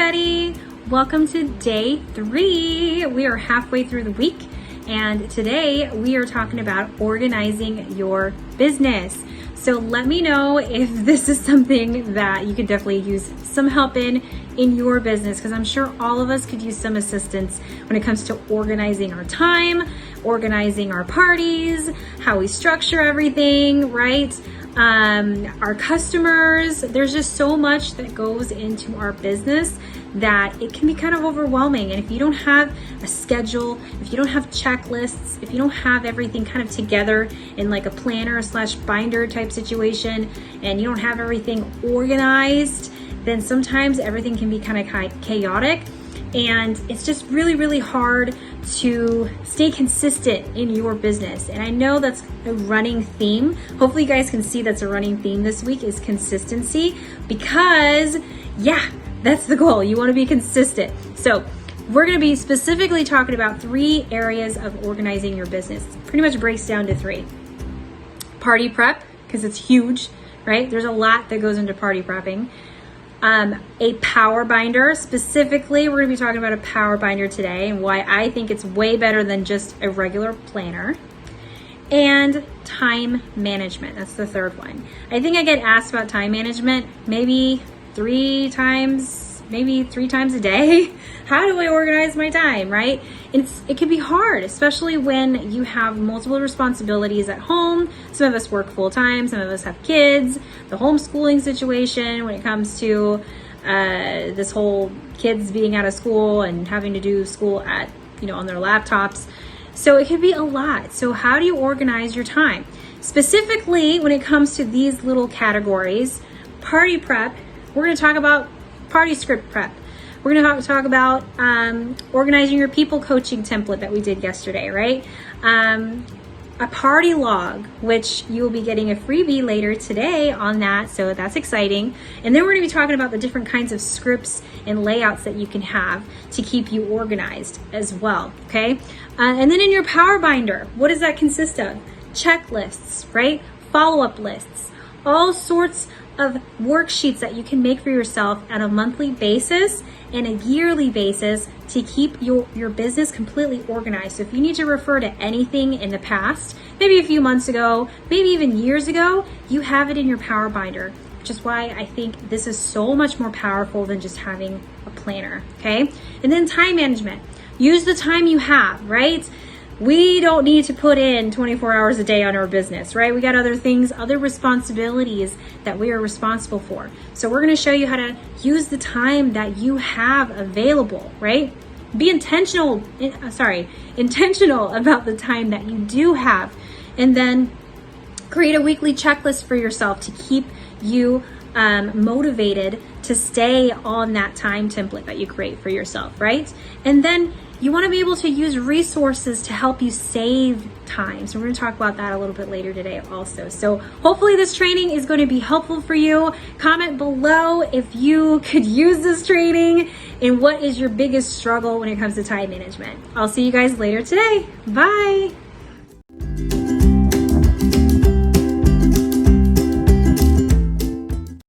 everybody. Welcome to day 3. We are halfway through the week, and today we are talking about organizing your business. So let me know if this is something that you could definitely use some help in your business, because I'm sure all of us could use some assistance when it comes to organizing our time, organizing our parties, how we structure everything, right? Our customers. There's just so much that goes into our business that it can be kind of overwhelming. And if you don't have a schedule, if you don't have checklists, if you don't have everything kind of together in like a planner / binder type situation, and you don't have everything organized, then sometimes everything can be kind of chaotic. And it's just really, really hard to stay consistent in your business. And I know that's a running theme. Hopefully you guys can see that's a running theme this week is consistency, because that's the goal. You want to be consistent. So we're going to be specifically talking about 3 areas of organizing your business. It pretty much breaks down to 3. Party prep, because it's huge, right? There's a lot that goes into party prepping. A power binder. Specifically, we're going to be talking about a power binder today and why I think it's way better than just a regular planner. And time management. That's the 3rd one. I think I get asked about time management maybe 3 times a day. How do I organize my time, right? It can be hard, especially when you have multiple responsibilities at home. Some of us work full time, some of us have kids, the homeschooling situation when it comes to this whole kids being out of school and having to do school at, on their laptops. So it can be a lot. So how do you organize your time? Specifically, when it comes to these little categories, party prep, we're going to talk about party script prep. We're going to talk about organizing your people coaching template that we did yesterday, right? A party log, which you will be getting a freebie later today on that, so that's exciting. And then we're going to be talking about the different kinds of scripts and layouts that you can have to keep you organized as well, okay? And then in your power binder, what does that consist of? Checklists, right? Follow-up lists, all sorts of worksheets that you can make for yourself on a monthly basis and a yearly basis to keep your business completely organized. So if you need to refer to anything in the past, maybe a few months ago, maybe even years ago, you have it in your power binder, which is why I think this is so much more powerful than just having a planner, okay? And then time management. Use the time you have, right? We don't need to put in 24 hours a day on our business, right? We got other things, other responsibilities that we are responsible for. So we're going to show you how to use the time that you have available, right? Be intentional about the time that you do have. And then create a weekly checklist for yourself to keep you motivated to stay on that time template that you create for yourself, right? And then you want to be able to use resources to help you save time. So we're going to talk about that a little bit later today also. So hopefully this training is going to be helpful for you. Comment below if you could use this training and what is your biggest struggle when it comes to time management. I'll see you guys later today. Bye.